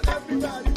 Everybody,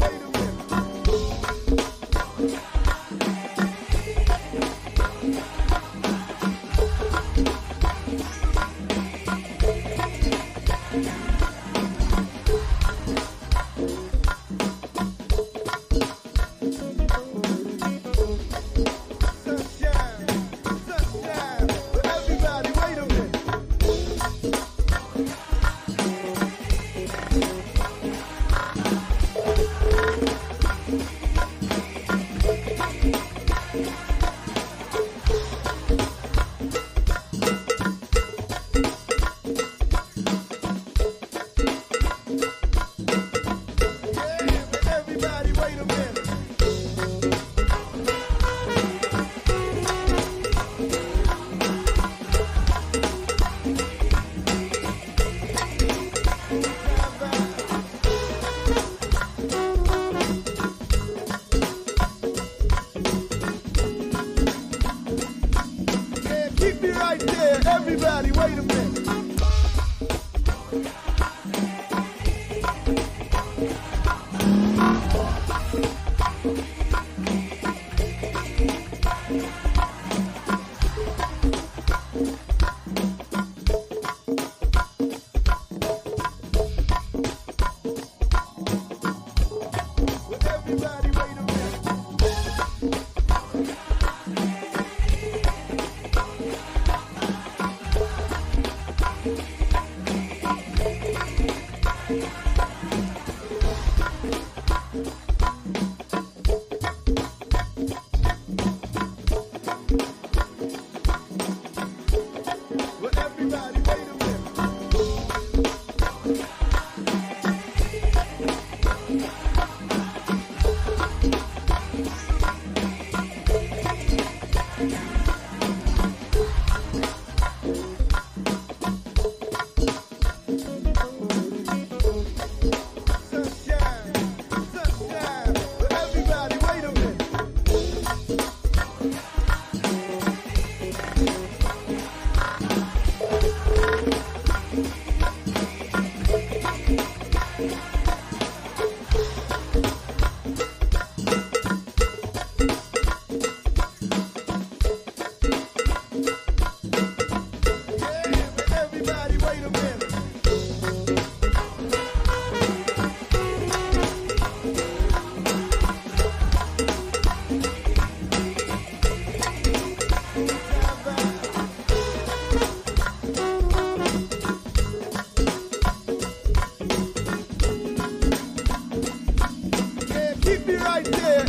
wait a minute.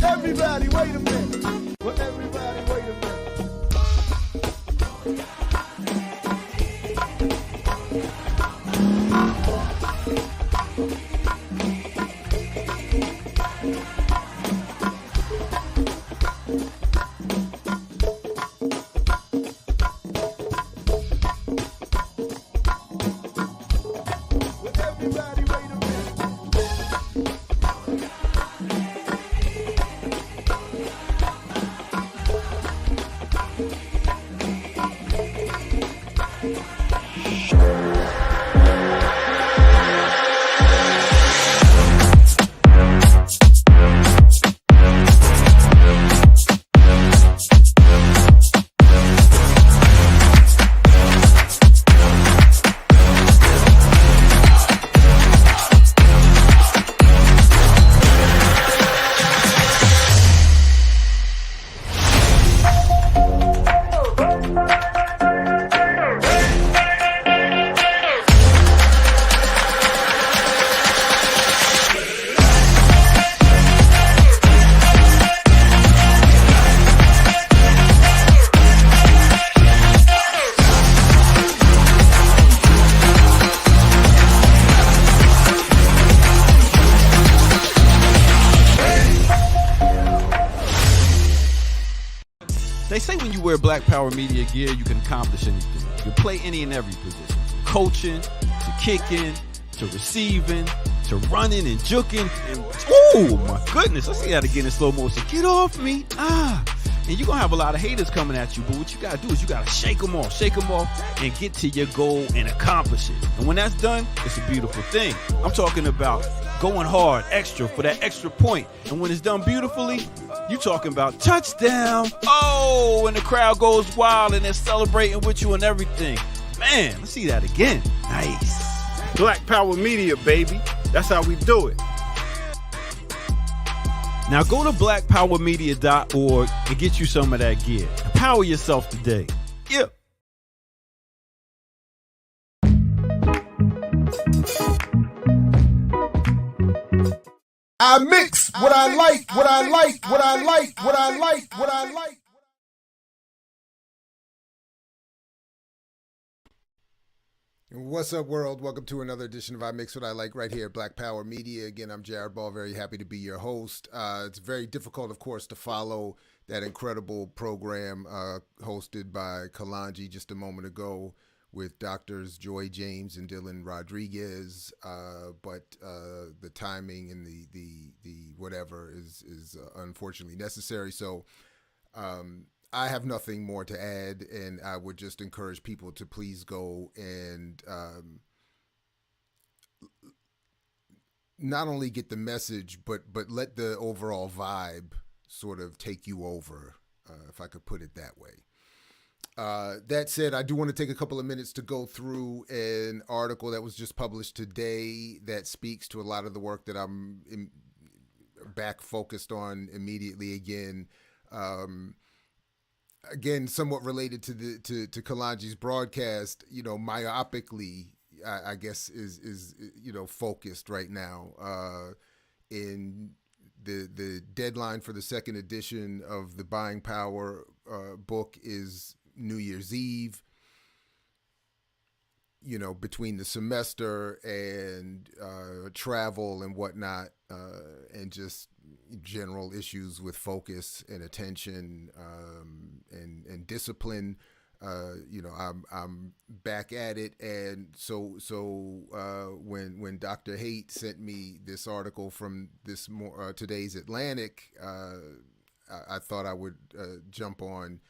Everybody, wait a minute. Well, everybody, wait a minute. They say when you wear Black Power Media gear, you can accomplish anything. You play any and every position. Coaching, to kicking, to receiving, to running and juking. And, oh my goodness, I see how to get in slow motion. Get off me. And you're going to have a lot of haters coming at you. But what you got to do is you got to shake them off, and get to your goal and accomplish it. And when that's done, it's a beautiful thing. I'm talking about going hard, extra, for that extra point. And when it's done beautifully, you talking about touchdown. Oh, and the crowd goes wild and they're celebrating with you and everything. Man, let's see that again. Nice. Black Power Media, baby. That's how we do it. Now go to blackpowermedia.org and get you some of that gear. Empower yourself today. Yeah. I mix what I like, what I like, what I like, what I like, what I like. What's up, world? Welcome to another edition of I Mix What I Like right here at Black Power Media. Again, I'm Jared Ball, very happy to be your host. It's very difficult, of course, to follow that incredible program hosted by Kalanji just a moment ago with Doctors Joy James and Dylan Rodriguez, but the timing and the whatever is unfortunately necessary. So I have nothing more to add, and I would just encourage people to please go and not only get the message, but let the overall vibe sort of take you over, if I could put it that way. That said, I do want to take a couple of minutes to go through an article that was just published today that speaks to a lot of the work that I'm back focused on immediately again. Again, somewhat related to Kalanji's broadcast, myopically, I guess is focused right now. In the deadline for the second edition of the Buying Power book is New Year's Eve. Between the semester and travel and whatnot, and just general issues with focus and attention and discipline, I'm back at it. And so when Dr. Haight sent me this article from today's Atlantic, I thought I would jump on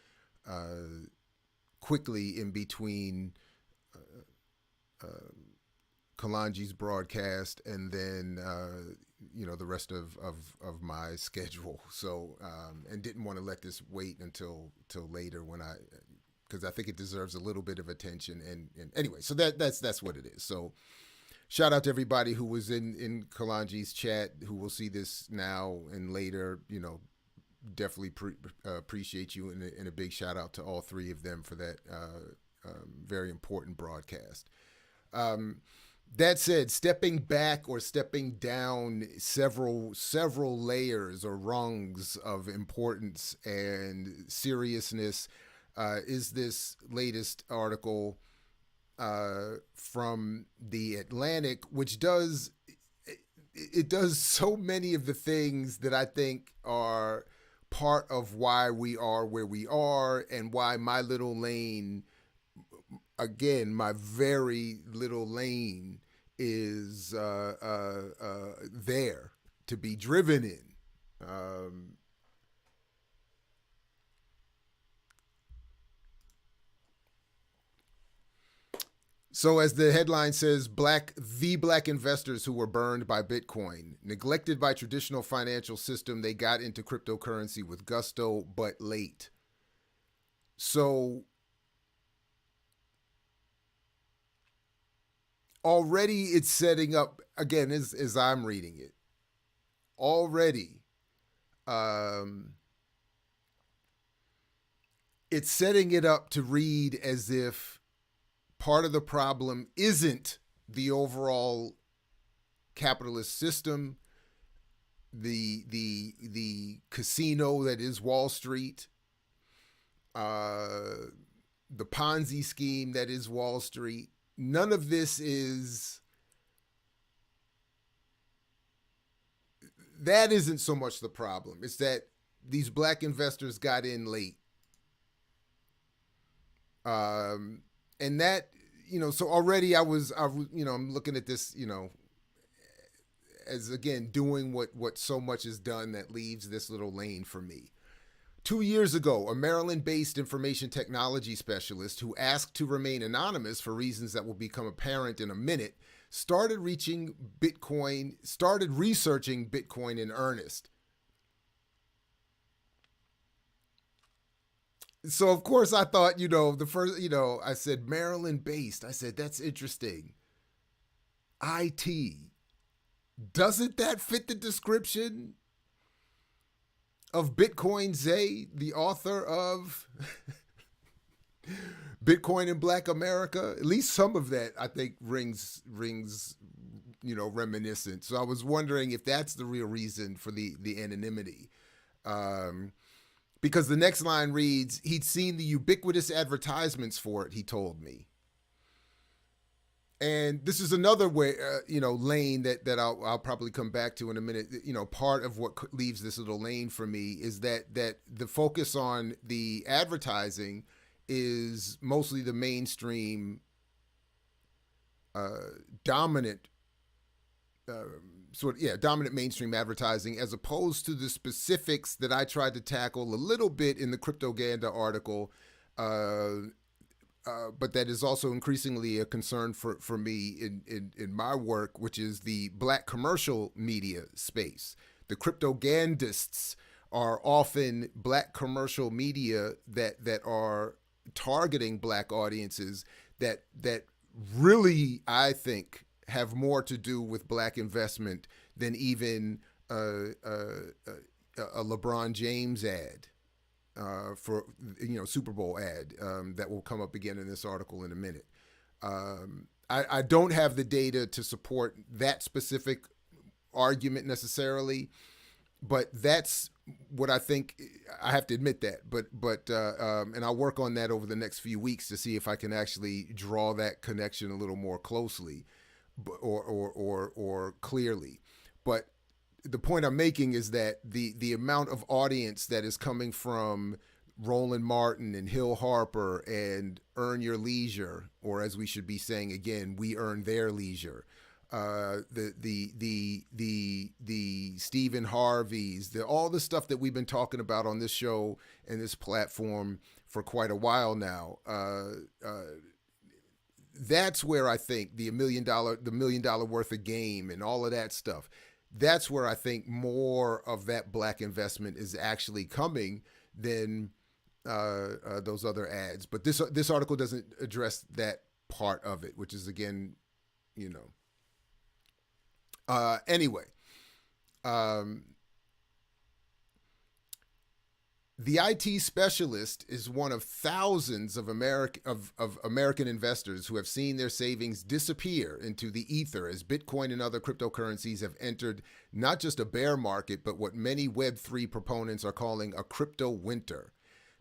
quickly in between Kalanji's broadcast and then the rest of my schedule. So and didn't want to let this wait until later because I think it deserves a little bit of attention. And anyway, so that's what it is. So shout out to everybody who was in Kalanji's chat, who will see this now and later. Definitely appreciate you, and a big shout out to all three of them for that very important broadcast. That said, stepping back or stepping down several layers or rungs of importance and seriousness is this latest article from the Atlantic, which does so many of the things that I think are part of why we are where we are, and why my little lane, again, my very little lane, is there to be driven in. So as the headline says, the black investors who were burned by Bitcoin, neglected by traditional financial system, they got into cryptocurrency with gusto, but late. So already it's setting up, again, as I'm reading it, already it's setting it up to read as if part of the problem isn't the overall capitalist system, the casino that is Wall Street, the Ponzi scheme that is Wall Street. None of this that isn't so much the problem. It's that these black investors got in late. And that, so already I'm looking at this, as again, doing what so much is done that leaves this little lane for me. 2 years ago, a Maryland-based information technology specialist who asked to remain anonymous for reasons that will become apparent in a minute started researching Bitcoin in earnest. So of course I thought, I said Maryland-based. I said, that's interesting. IT. Doesn't that fit the description of Bitcoin Zay, the author of Bitcoin in Black America? At least some of that, I think, rings reminiscent. So I was wondering if that's the real reason for the anonymity. Because the next line reads, he'd seen the ubiquitous advertisements for it, he told me. And this is another way, lane that I'll probably come back to in a minute. Part of what leaves this little lane for me is that the focus on the advertising is mostly the mainstream dominant mainstream advertising, as opposed to the specifics that I tried to tackle a little bit in the Cryptoganda article. But that is also increasingly a concern for me in my work, which is the Black commercial media space. The cryptogandists are often Black commercial media that are targeting Black audiences that really, I think, have more to do with Black investment than even a LeBron James ad. For Super Bowl ad that will come up again in this article in a minute. I don't have the data to support that specific argument necessarily, but that's what I think. I have to admit that, but and I'll work on that over the next few weeks to see if I can actually draw that connection a little more closely, or clearly. But the point I'm making is that the amount of audience that is coming from Roland Martin and Hill Harper and Earn Your Leisure, or as we should be saying again, We Earn Their Leisure, the Stephen Harveys, all the stuff that we've been talking about on this show and this platform for quite a while now. That's where I think the $1 million worth of game and all of that stuff. That's where I think more of that Black investment is actually coming than those other ads. But this article doesn't address that part of it, which is, again, anyway. The IT specialist is one of thousands of American investors who have seen their savings disappear into the ether as Bitcoin and other cryptocurrencies have entered not just a bear market, but what many Web3 proponents are calling a crypto winter.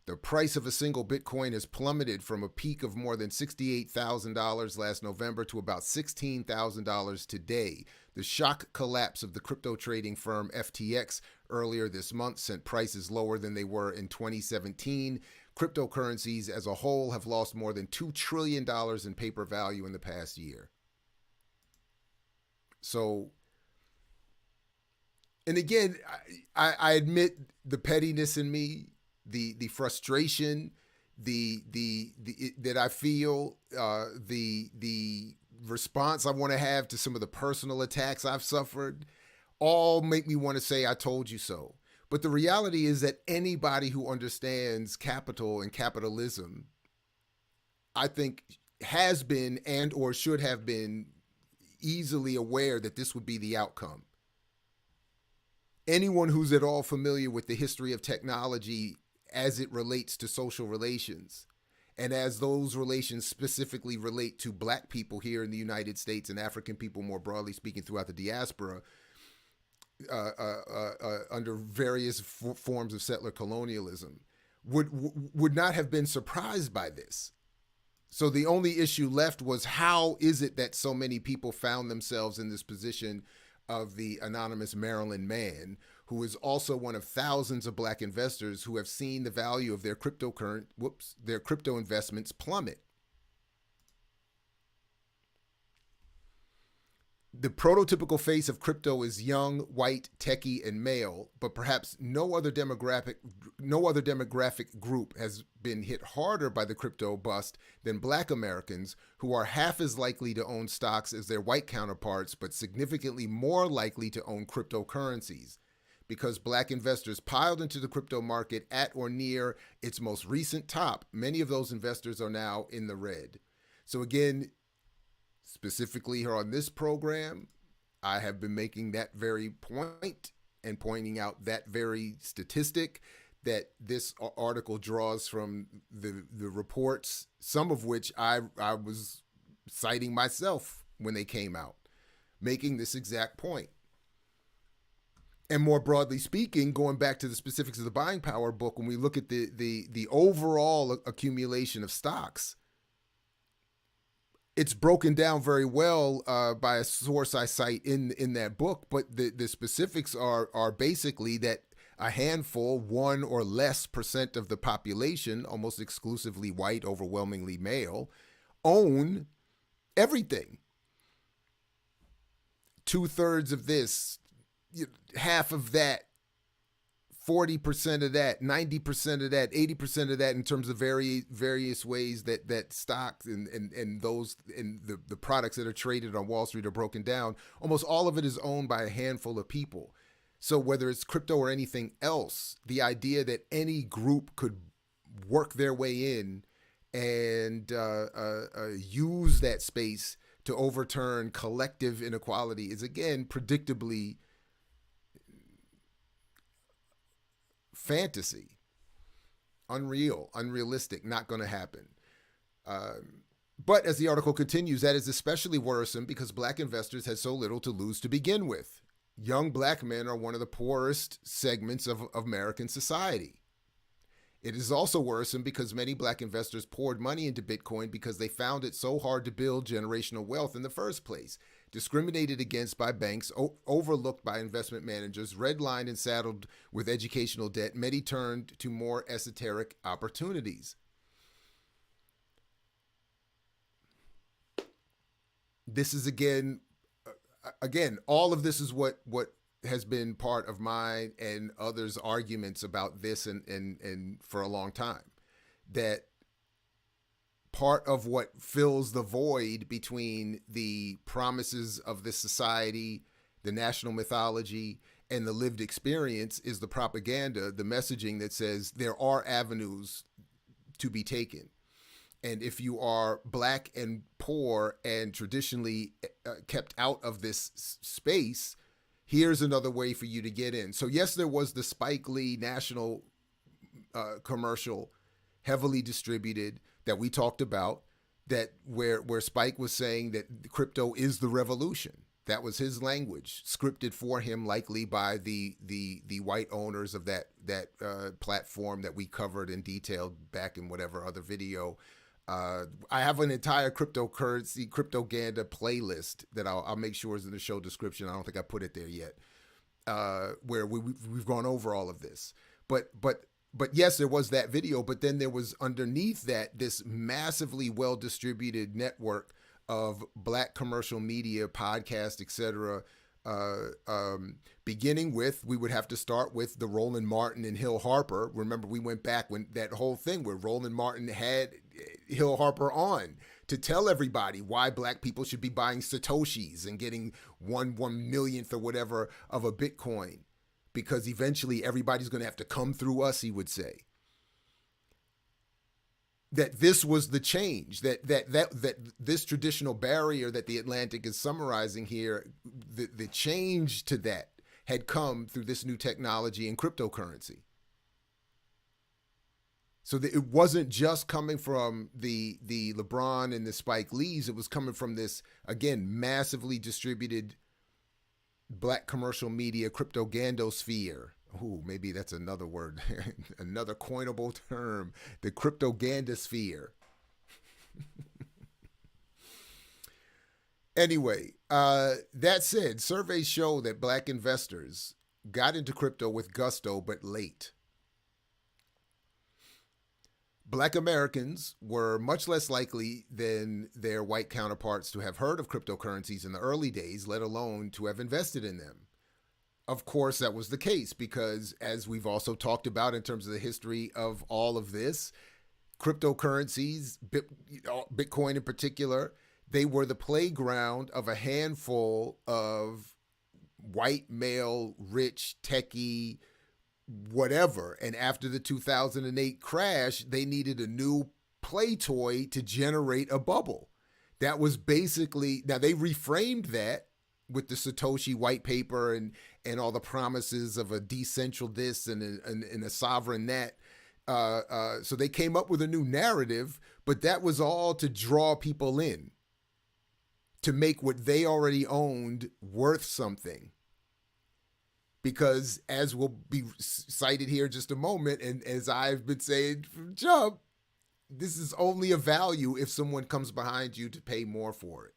The price of a single Bitcoin has plummeted from a peak of more than $68,000 last November to about $16,000 today. The shock collapse of the crypto trading firm FTX earlier this month sent prices lower than they were in 2017. Cryptocurrencies as a whole have lost more than $2 trillion in paper value in the past year. So, and again, I admit the pettiness in me, the frustration, that I feel, the response I want to have to some of the personal attacks I've suffered, all make me want to say, I told you so. But the reality is that anybody who understands capital and capitalism, I think, has been and or should have been easily aware that this would be the outcome. Anyone who's at all familiar with the history of technology as it relates to social relations, and as those relations specifically relate to Black people here in the United States and African people more broadly speaking throughout the diaspora, under various forms of settler colonialism, would not have been surprised by this. So the only issue left was, how is it that so many people found themselves in this position of the anonymous Maryland man, who is also one of thousands of Black investors who have seen the value of their crypto investments plummet. The prototypical face of crypto is young, white, techie, and male, but perhaps no other demographic group has been hit harder by the crypto bust than Black Americans, who are half as likely to own stocks as their white counterparts, but significantly more likely to own cryptocurrencies. Because Black investors piled into the crypto market at or near its most recent top, many of those investors are now in the red. So again, specifically here on this program, I have been making that very point and pointing out that very statistic that this article draws from the reports, some of which I was citing myself when they came out, making this exact point. And more broadly speaking, going back to the specifics of the buying power book, when we look at the overall accumulation of stocks, it's broken down very well by a source I cite in that book, but the specifics are basically that a handful, 1 or less % of the population, almost exclusively white, overwhelmingly male, own everything. 2/3 of this, half of that, 40% of that, 90% of that, 80% of that, in terms of various ways that stocks and those and the products that are traded on Wall Street are broken down. Almost all of it is owned by a handful of people. So whether it's crypto or anything else, the idea that any group could work their way in and use that space to overturn collective inequality is, again, predictably fantasy, unrealistic, not going to happen. But as the article continues, that is especially worrisome because Black investors had so little to lose to begin with. Young Black men are one of the poorest segments of American society. It is also worrisome because many Black investors poured money into Bitcoin because they found it so hard to build generational wealth in the first place. Discriminated against by banks, overlooked by investment managers, redlined and saddled with educational debt, many turned to more esoteric opportunities. This is again, all of this is what has been part of mine and others' arguments about this and for a long time. That part of what fills the void between the promises of this society, the national mythology, and the lived experience is the propaganda, the messaging that says there are avenues to be taken. And if you are Black and poor and traditionally kept out of this space, here's another way for you to get in. So yes, there was the Spike Lee national commercial, heavily distributed, that we talked about, that where Spike was saying that crypto is the revolution. That was his language, scripted for him, likely by the white owners of that platform that we covered in detail back in whatever other video. I have an entire Cryptoganda playlist that I'll make sure is in the show description. I don't think I put it there yet, where we've gone over all of this. But yes, there was that video, but then there was underneath that this massively well-distributed network of Black commercial media, podcasts, etc. Beginning with, we would have to start with the Roland Martin and Hill Harper. Remember, we went back when that whole thing where Roland Martin had Hill Harper on to tell everybody why Black people should be buying Satoshis and getting one millionth or whatever of a Bitcoin, because eventually everybody's going to have to come through us, he would say. That this was the change, that this traditional barrier that the Atlantic is summarizing here, the change to that had come through this new technology and cryptocurrency. So that it wasn't just coming from the LeBron and the Spike Lees, it was coming from this, again, massively distributed Black commercial media cryptogandosphere. Ooh, maybe that's another word, another coinable term, the cryptogandosphere. Anyway, that said, surveys show that Black investors got into crypto with gusto, but late. Black Americans were much less likely than their white counterparts to have heard of cryptocurrencies in the early days, let alone to have invested in them. Of course, that was the case because, as we've also talked about in terms of the history of all of this, cryptocurrencies, Bitcoin in particular, they were the playground of a handful of white male, rich, techie, whatever. And after the 2008 crash, they needed a new play toy to generate a bubble. That was basically, now they reframed that with the Satoshi white paper and all the promises of a decentral this and a sovereign that. So they came up with a new narrative, but that was all to draw people in, to make what they already owned worth something. Because as will be cited here in just a moment, and as I've been saying from jump, this is only a value if someone comes behind you to pay more for it.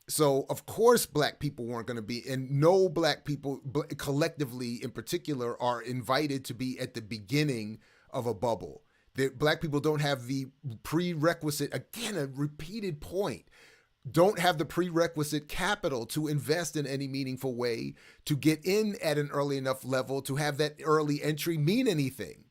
So, of course, black people weren't going to be, and no black people collectively in particular are invited to be at the beginning of a bubble. Black people don't have the prerequisite, again, a repeated point, don't have the prerequisite capital to invest in any meaningful way, to get in at an early enough level, to have that early entry mean anything.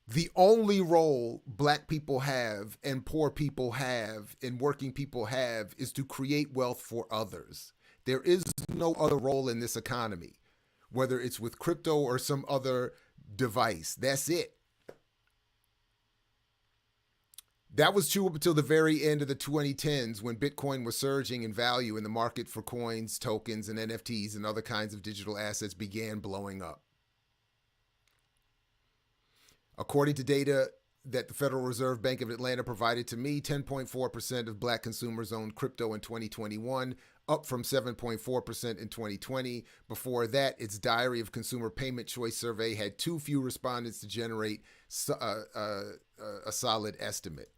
The only role black people have and poor people have and working people have is to create wealth for others. There is no other role in this economy, whether it's with crypto or some other device. That's it. That was true up until the very end of the 2010s when Bitcoin was surging in value and the market for coins, tokens, and NFTs and other kinds of digital assets began blowing up. According to data that the Federal Reserve Bank of Atlanta provided to me, 10.4% of black consumers owned crypto in 2021, up from 7.4% in 2020. Before that, its Diary of Consumer Payment Choice survey had too few respondents to generate a solid estimate.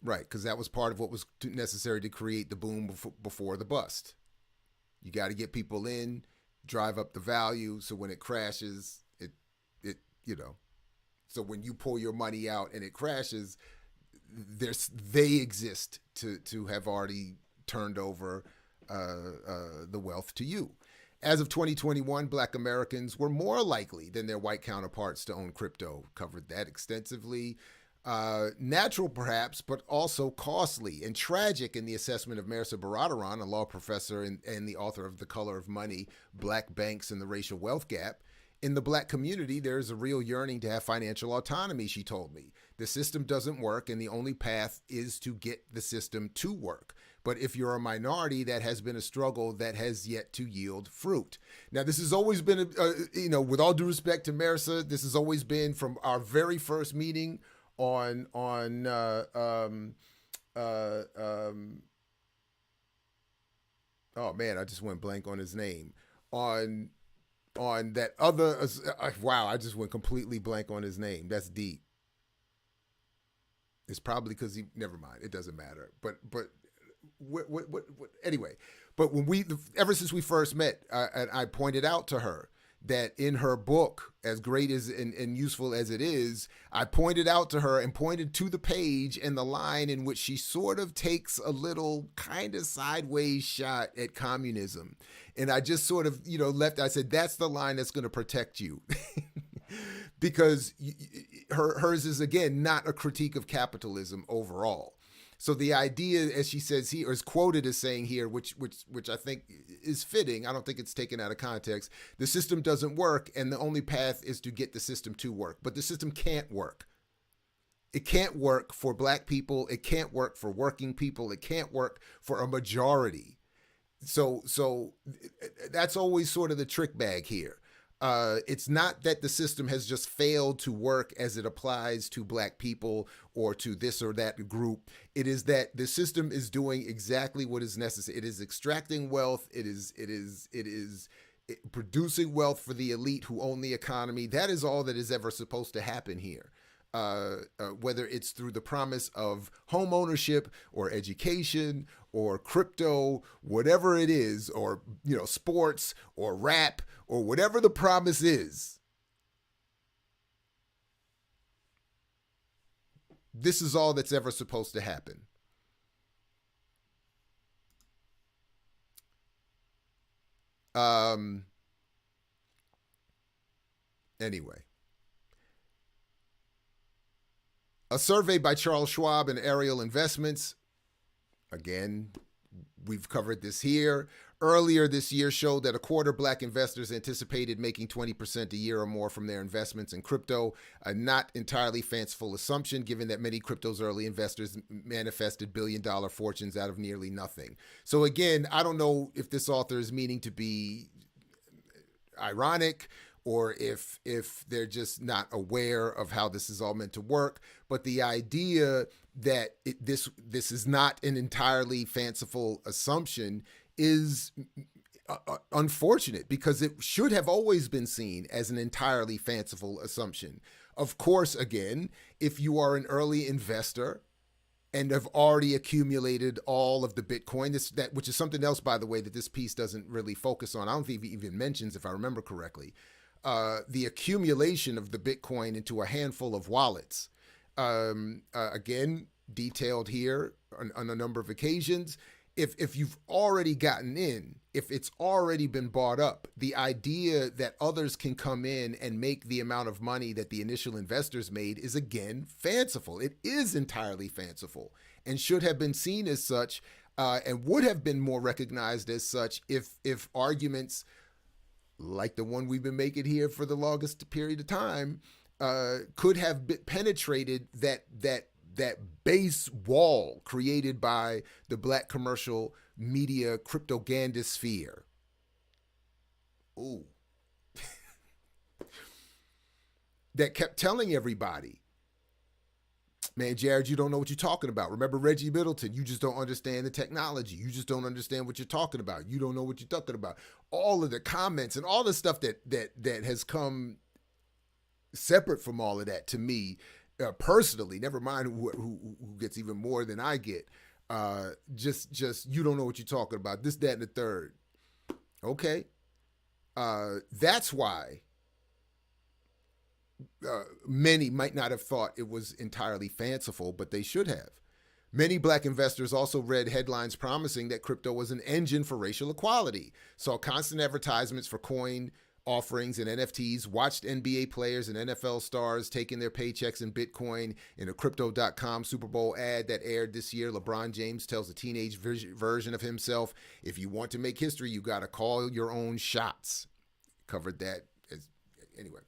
Right, because that was part of what was necessary to create the boom before the bust. You got to get people in, drive up the value, so when it crashes, it so when you pull your money out and it crashes, they exist to have already turned over the wealth to you. As of 2021, black Americans were more likely than their white counterparts to own crypto. Covered that extensively. Natural perhaps, but also costly and tragic in the assessment of Marisa Baradaran, a law professor and the author of The Color of Money, Black Banks and the Racial Wealth Gap. In the black community, there is a real yearning to have financial autonomy, she told me. The system doesn't work, and the only path is to get the system to work. But if you're a minority, that has been a struggle that has yet to yield fruit. Now, this has always been, with all due respect to Marisa, this has always been from our very first meeting oh man, I just went blank on his name. On that other, wow, I just went completely blank on his name. That's deep. It's probably because never mind, it doesn't matter. But what anyway, but ever since we first met, I pointed out to her that in her book, as great as and useful as it is, I pointed out to her and pointed to the page and the line in which she sort of takes a little kind of sideways shot at communism. And I just sort of, I said, that's the line that's going to protect you. Because hers is, again, not a critique of capitalism overall. So the idea, as she says here, or is quoted as saying here, which I think is fitting, I don't think it's taken out of context, the system doesn't work and the only path is to get the system to work. But the system can't work. It can't work for black people. It can't work for working people. It can't work for a majority. So that's always sort of the trick bag here. It's not that the system has just failed to work as it applies to black people or to this or that group. It is that the system is doing exactly what is necessary. It is extracting wealth. It is producing wealth for the elite who own the economy. That is all that is ever supposed to happen here. Whether it's through the promise of home ownership or education or crypto, whatever it is, or sports or rap or whatever the promise is, this is all that's ever supposed to happen. Anyway, a survey by Charles Schwab and Ariel Investments, again, we've covered this here, earlier this year showed that a quarter of black investors anticipated making 20% a year or more from their investments in crypto, a not entirely fanciful assumption given that many crypto's early investors manifested billion-dollar fortunes out of nearly nothing. So again, I don't know if this author is meaning to be ironic or if they're just not aware of how this is all meant to work, but the idea that this is not an entirely fanciful assumption is unfortunate, because it should have always been seen as an entirely fanciful assumption. Of course, again, if you are an early investor and have already accumulated all of the Bitcoin, which is something else, by the way, that this piece doesn't really focus on. I don't think it even mentions, if I remember correctly, the accumulation of the Bitcoin into a handful of wallets. Again, detailed here on a number of occasions. If you've already gotten in, if it's already been bought up, the idea that others can come in and make the amount of money that the initial investors made is, again, fanciful. It is entirely fanciful and should have been seen as such, and would have been more recognized as such if arguments like the one we've been making here for the longest period of time could have penetrated that base wall created by the black commercial media cryptoganda sphere. Ooh. That kept telling everybody, man, Jared, you don't know what you're talking about. Remember Reggie Middleton? You just don't understand the technology. You just don't understand what you're talking about. You don't know what you're talking about. All of the comments and all the stuff that has come separate from all of that to me, personally, never mind who gets even more than I get. Just you don't know what you're talking about. This, that, and the third. Okay. That's why many might not have thought it was entirely fanciful, but they should have. Many black investors also read headlines promising that crypto was an engine for racial equality, saw constant advertisements for coin offerings and NFTs, watched NBA players and NFL stars taking their paychecks in Bitcoin. In a Crypto.com Super Bowl ad that aired this year, LeBron James tells a teenage version of himself, if you want to make history, you got to call your own shots. Covered that. Anyway.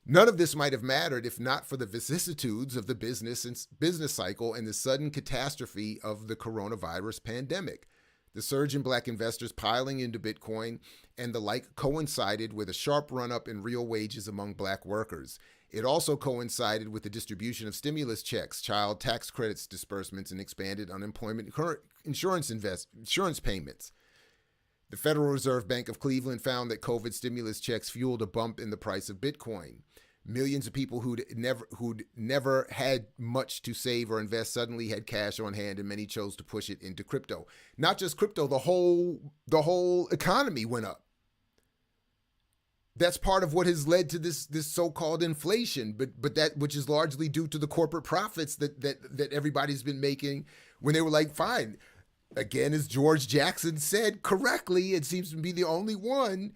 None of this might have mattered if not for the vicissitudes of the business cycle and the sudden catastrophe of the coronavirus pandemic. The surge in black investors piling into Bitcoin and the like coincided with a sharp run-up in real wages among black workers. It also coincided with the distribution of stimulus checks, child tax credits disbursements, and expanded unemployment insurance payments. The Federal Reserve Bank of Cleveland found that COVID stimulus checks fueled a bump in the price of Bitcoin. Millions of people who'd never had much to save or invest suddenly had cash on hand, and many chose to push it into crypto. Not just crypto, the whole economy went up. That's part of what has led to this so-called inflation, but that which is largely due to the corporate profits that everybody's been making when they were like, fine. Again, as George Jackson said correctly, it seems to be the only one,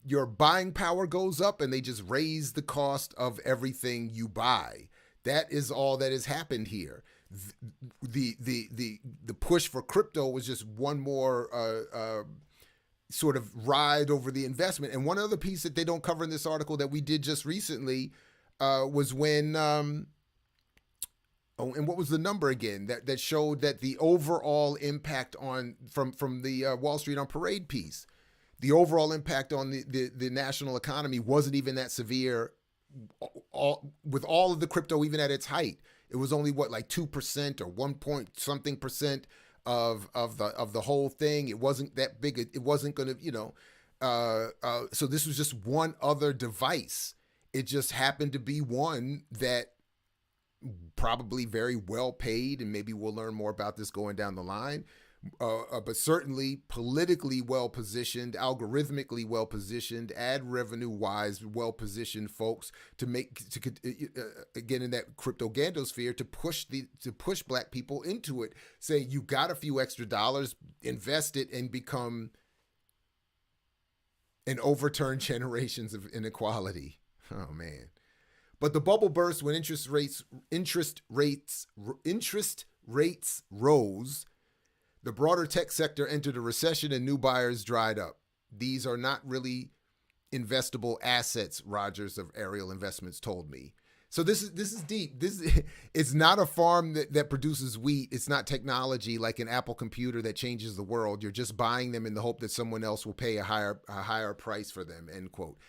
your buying power goes up and they just raise the cost of everything you buy. That is all that has happened here. The push for crypto was just one more sort of ride over the investment. And one other piece that they don't cover in this article that we did just recently was when and what was the number again that showed that the overall impact from the Wall Street on Parade piece, the overall impact on the national economy wasn't even that severe. With all of the crypto, even at its height, it was only like 2% or 1 point something percent of the whole thing. It wasn't that big. It wasn't going to, so this was just one other device. It just happened to be one that probably very well paid, and maybe we'll learn more about this going down the line, but certainly politically well positioned, algorithmically well positioned, ad revenue wise well positioned folks to again in that cryptoganda sphere to push black people into it, saying you got a few extra dollars, invest it, and become and overturn generations of inequality. Oh man. But the bubble burst when interest rates rose. The broader tech sector entered a recession and new buyers dried up. These are not really investable assets, Rogers of Ariel Investments told me. So this is deep. It's not a farm that produces wheat. It's not technology like an Apple computer that changes the world. You're just buying them in the hope that someone else will pay a higher price for them, end quote.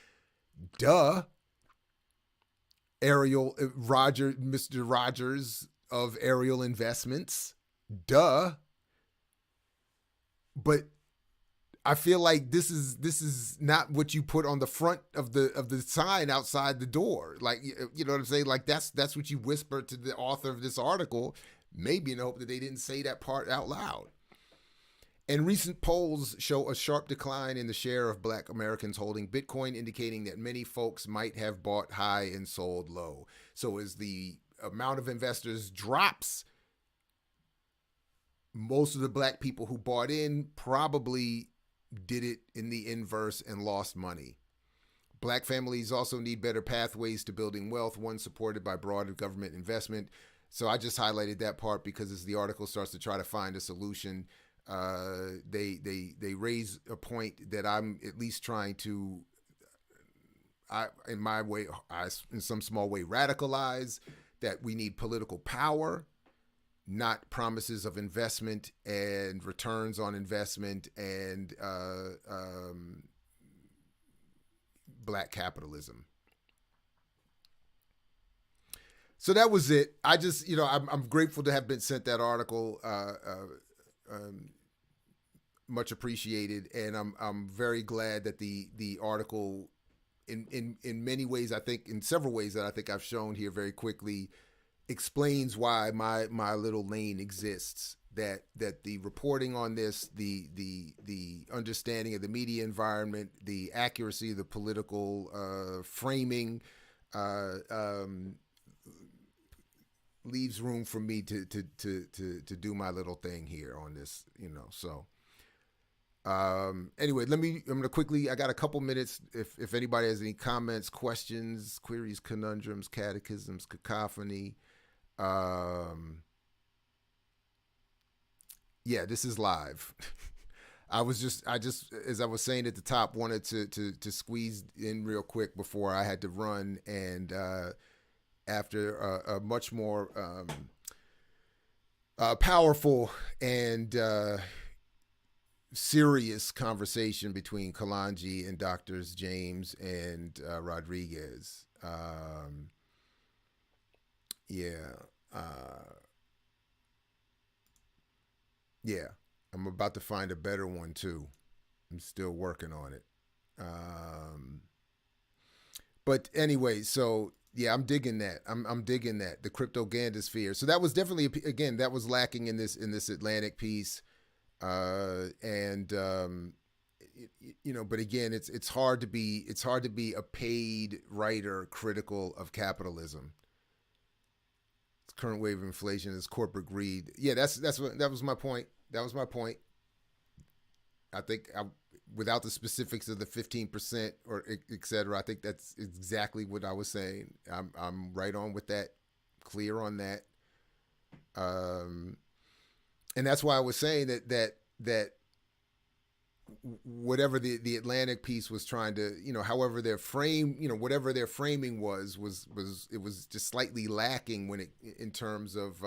Duh. Mr. Rogers of Ariel Investments. Duh. But I feel like this is not what you put on the front of the sign outside the door. Like, you know what I'm saying? Like that's what you whisper to the author of this article, maybe in the hope that they didn't say that part out loud. And recent polls show a sharp decline in the share of black Americans holding Bitcoin, indicating that many folks might have bought high and sold low. So as the amount of investors drops, most of the black people who bought in probably did it in the inverse and lost money. Black families also need better pathways to building wealth, one supported by broader government investment. So I just highlighted that part because as the article starts to try to find a solution, they raise a point that I'm at least trying to, in some small way, radicalize, that we need political power, not promises of investment and returns on investment and black capitalism. So that was it. I just, I'm grateful to have been sent that article. Much appreciated, and I'm very glad that the article, in many ways, I think in several ways that I think I've shown here very quickly, explains why my little lane exists. That the reporting on this, the understanding of the media environment, the accuracy of the political framing, leaves room for me to do my little thing here on this, So anyway, I'm gonna quickly. I got a couple minutes. If anybody has any comments, questions, queries, conundrums, catechisms, cacophony. Yeah, this is live. I just, as I was saying at the top, wanted to squeeze in real quick before I had to run. And after a much more powerful and serious conversation between Kalanji and Doctors James and Rodriguez. Yeah, I'm about to find a better one too. I'm still working on it. But anyway, so yeah, I'm digging that. I'm digging that, the cryptoganda sphere. So that was definitely, again, that was lacking in this Atlantic piece. But again, it's hard to be a paid writer critical of capitalism. Its current wave of inflation is corporate greed. Yeah, that was my point. I think without the specifics of the 15% or et cetera, I think that's exactly what I was saying. I'm right on with that, clear on that. And that's why I was saying that whatever the Atlantic piece was trying to, however their frame, whatever their framing was it was just slightly lacking in terms of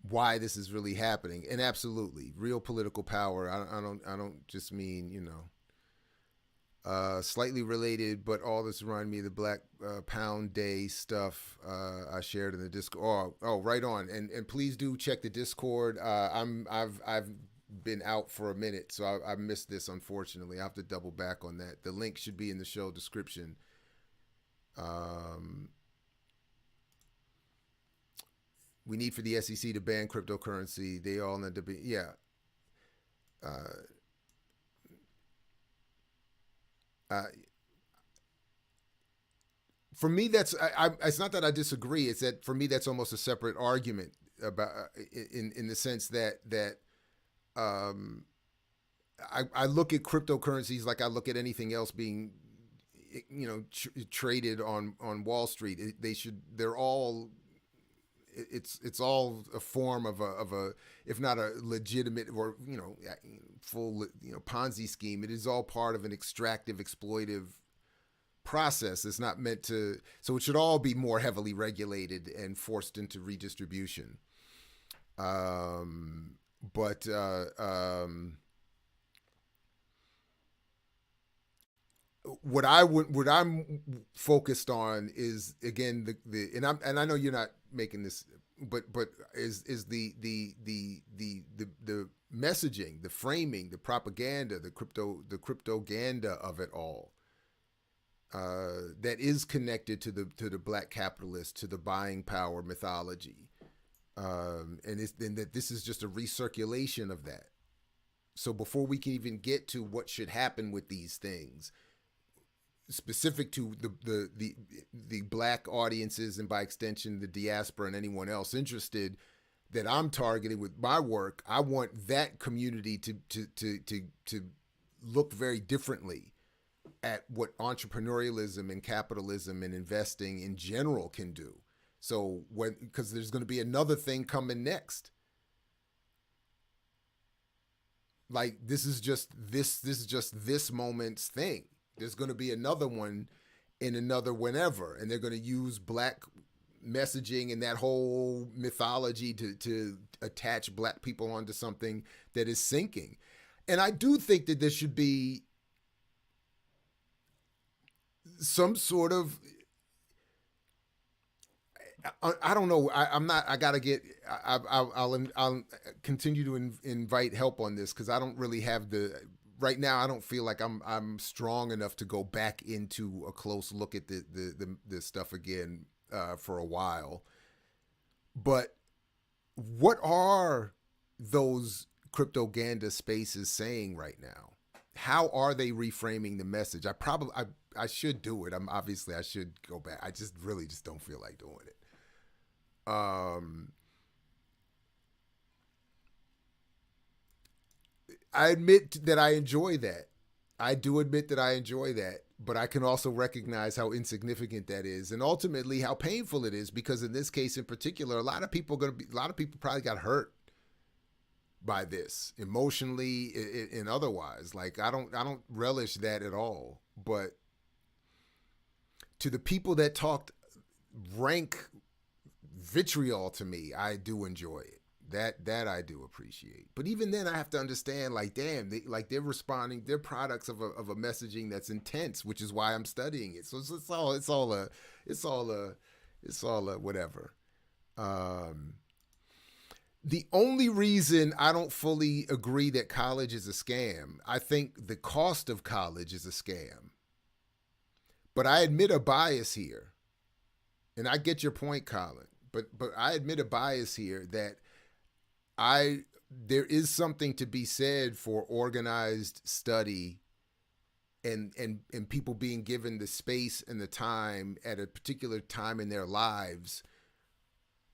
why this is really happening. And absolutely, real political power. I don't just mean, slightly related, but all this reminded me of the Black Pound Day stuff I shared in the Discord. Oh, right on. And please do check the Discord. I've been out for a minute, so I missed this, unfortunately. I have to double back on that. The link should be in the show we need for the SEC to ban cryptocurrency. They all need to be, yeah. Uh, uh, for me, it's not that I disagree. It's that for me, that's almost a separate argument about in the sense that um, I look at cryptocurrencies like I look at anything else being, traded on Wall Street. They're all, it's all a form of a if not a legitimate or full Ponzi scheme. It is all part of an extractive, exploitive process. It's not meant to, so it should all be more heavily regulated and forced into redistribution. But what I'm focused on is, again, and I know you're not making this, but is the messaging, the framing, the propaganda, the cryptoganda of it all, that is connected to the black capitalist, to the buying power mythology, and that this is just a recirculation of that. So before we can even get to what should happen with these things, specific to the black audiences, and by extension the diaspora and anyone else interested that I'm targeting with my work, I want that community to look very differently at what entrepreneurialism and capitalism and investing in general can do. So because there's going to be another thing coming next. Like this is just this moment's thing. There's going to be another one in another whenever, and they're going to use black messaging and that whole mythology to attach black people onto something that is sinking. And I do think that there should be some sort of, I don't know. I'm not. I gotta get. I'll continue to invite help on this, because I don't really have the. Right now, I don't feel like I'm strong enough to go back into a close look at the stuff again for a while. But what are those cryptoganda spaces saying right now? How are they reframing the message? I should do it. I should go back. I just really just don't feel like doing it. I admit that I enjoy that. I do admit that I enjoy that, but I can also recognize how insignificant that is, and ultimately how painful it is. Because in this case, in particular, a lot of people probably got hurt by this emotionally and otherwise. Like I don't relish that at all. But to the people that talked rank vitriol to me, I do enjoy it. That I do appreciate. But even then, I have to understand, like, damn, they're responding. They're products of a messaging that's intense, which is why I'm studying it. So it's all a whatever. The only reason I don't fully agree that college is a scam, I think the cost of college is a scam. But I admit a bias here, and I get your point, Colin. But I admit a bias here that there is something to be said for organized study and people being given the space and the time at a particular time in their lives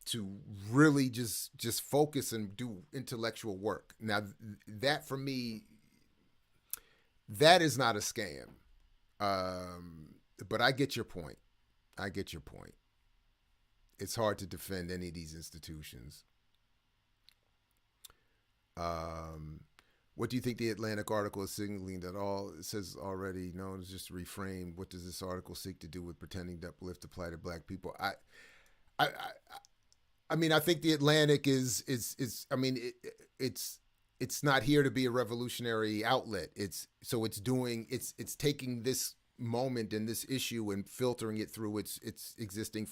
to really just focus and do intellectual work. Now, that for me, that is not a scam. But I get your point. It's hard to defend any of these institutions. What do you think the Atlantic article is signaling? That all it says already known is just reframed. What does this article seek to do with pretending to uplift the plight of black people? I mean, I think the Atlantic is I mean, it's not here to be a revolutionary outlet. It's taking this moment and this issue and filtering it through its existing,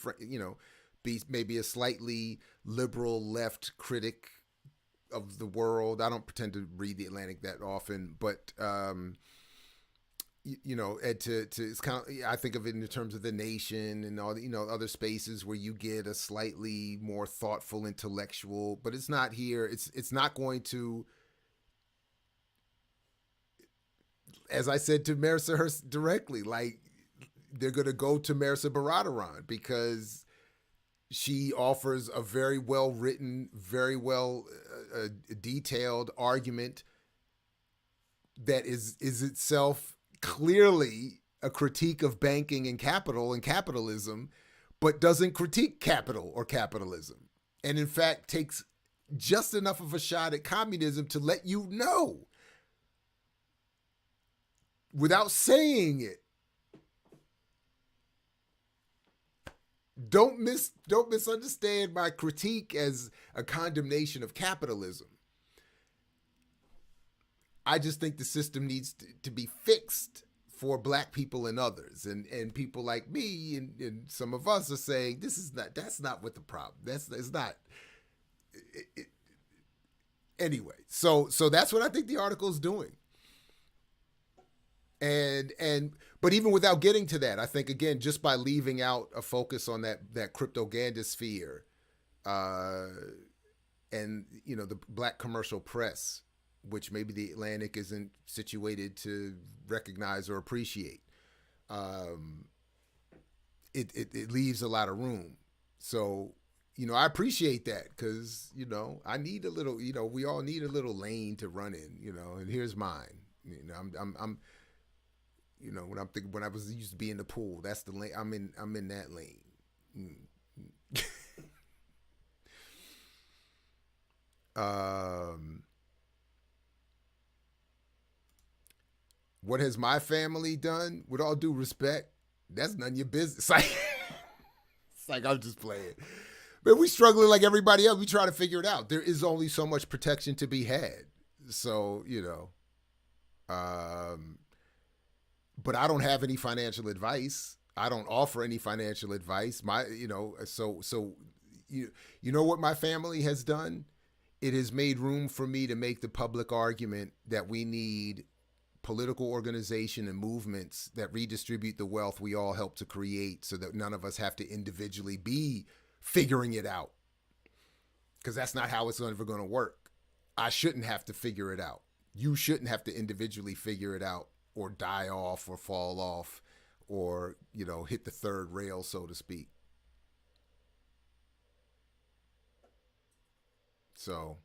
be maybe a slightly liberal left critic of the world. I don't pretend to read the Atlantic that often, but and to it's kind of, I think of it in terms of the nation and all, other spaces where you get a slightly more thoughtful intellectual, but it's not here. It's not going to, as I said to Marissa Hurst directly, like they're going to go to Marissa Baradaran because she offers a very well written, very well detailed argument that is itself clearly a critique of banking and capital and capitalism, but doesn't critique capital or capitalism. And in fact, takes just enough of a shot at communism to let you know, without saying it. Don't misunderstand my critique as a condemnation of capitalism. I just think the system needs to be fixed for black people and others. And people like me and some of us are saying, that's not what the problem, it's not. Anyway, so that's what I think the article is doing. But even without getting to that, I think, again, just by leaving out a focus on that Cryptoganda sphere, and the black commercial press, which maybe the Atlantic isn't situated to recognize or appreciate, it leaves a lot of room. So, I appreciate that because, I need a little, we all need a little lane to run in, and here's mine. I'm when I was used to be in the pool, that's the lane. I'm in that lane. What has my family done? With all due respect, that's none of your business. It's like I'm just playing. But we struggling like everybody else. We try to figure it out. There is only so much protection to be had. So, but I don't have any financial advice. I don't offer any financial advice. So what my family has done? It has made room for me to make the public argument that we need political organization and movements that redistribute the wealth we all help to create so that none of us have to individually be figuring it out. Because that's not how it's ever going to work. I shouldn't have to figure it out. You shouldn't have to individually figure it out or die off or fall off or, hit the third rail, so to speak. So,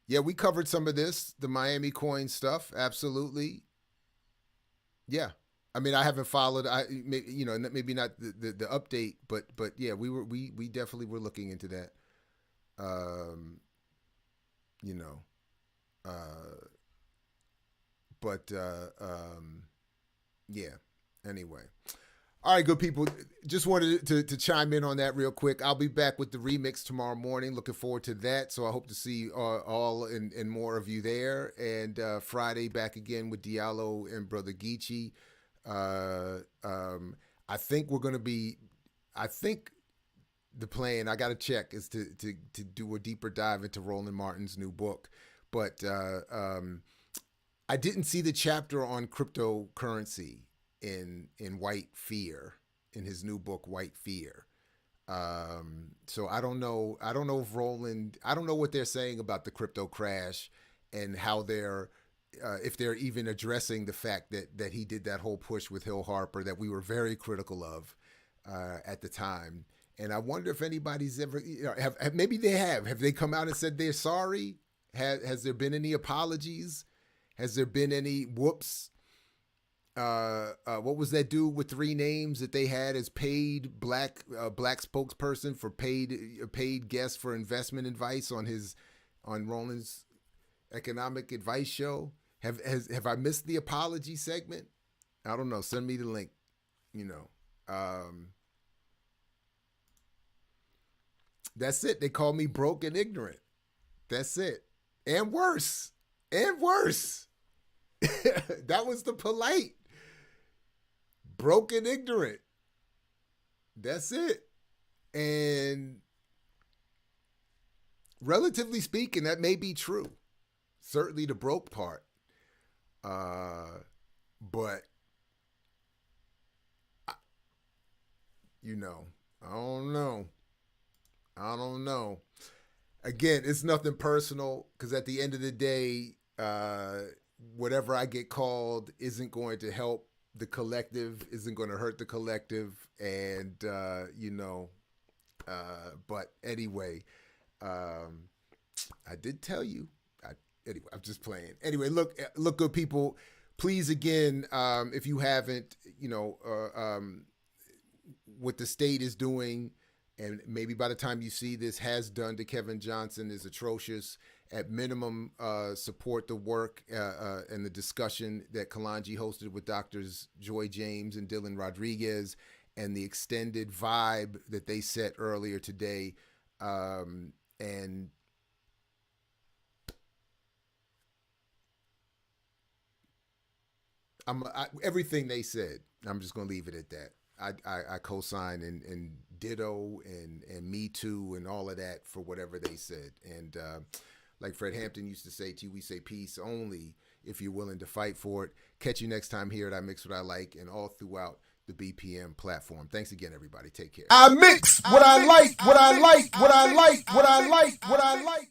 yeah, we covered some of this, the Miami coin stuff. Absolutely. Yeah. I mean, I haven't followed, maybe not the update, but yeah, we definitely were looking into that. Yeah, anyway. All right, good people. Just wanted to chime in on that real quick. I'll be back with the remix tomorrow morning. Looking forward to that. So I hope to see all and more of you there. And Friday back again with Diallo and Brother Geechee. I think we're going to be, the plan, I got to check, is to do a deeper dive into Roland Martin's new book. But I didn't see the chapter on cryptocurrency in White Fear, in his new book, White Fear. So I don't know if Roland, I don't know what they're saying about the crypto crash and how they're, if they're even addressing the fact that he did that whole push with Hill Harper that we were very critical of at the time. And I wonder if anybody's ever, maybe they have. Have they come out and said they're sorry? Has there been any apologies? Has there been any whoops? What was that dude with 3 names that they had as paid black spokesperson for paid guest for investment advice on Roland's economic advice show? Have I missed the apology segment? I don't know. Send me the link. That's it. They call me broke and ignorant. That's it. And worse. And worse. That was the polite. Broke and ignorant. That's it. And relatively speaking, that may be true. certainly the broke part. But I don't know. I don't know. Again, it's nothing personal because at the end of the day, whatever I get called isn't going to help the collective, isn't going to hurt the collective, and but anyway, I did tell you. Anyway, I'm just playing. Anyway, look, good people. Please, again, if you haven't, what the state is doing, and maybe by the time you see this has done to Kevin Johnson is atrocious. At minimum, support the work and the discussion that Kalanji hosted with Doctors Joy James and Dylan Rodriguez, and the extended vibe that they set earlier today. And everything they said, I'm just going to leave it at that. I co-sign and ditto and me too and all of that for whatever they said. And like Fred Hampton used to say to you, we say peace only if you're willing to fight for it. Catch you next time here at I Mix What I Like and all throughout the BPM platform. Thanks again, everybody. Take care. I mix what I like, what I like, what I like, what I like, what I like.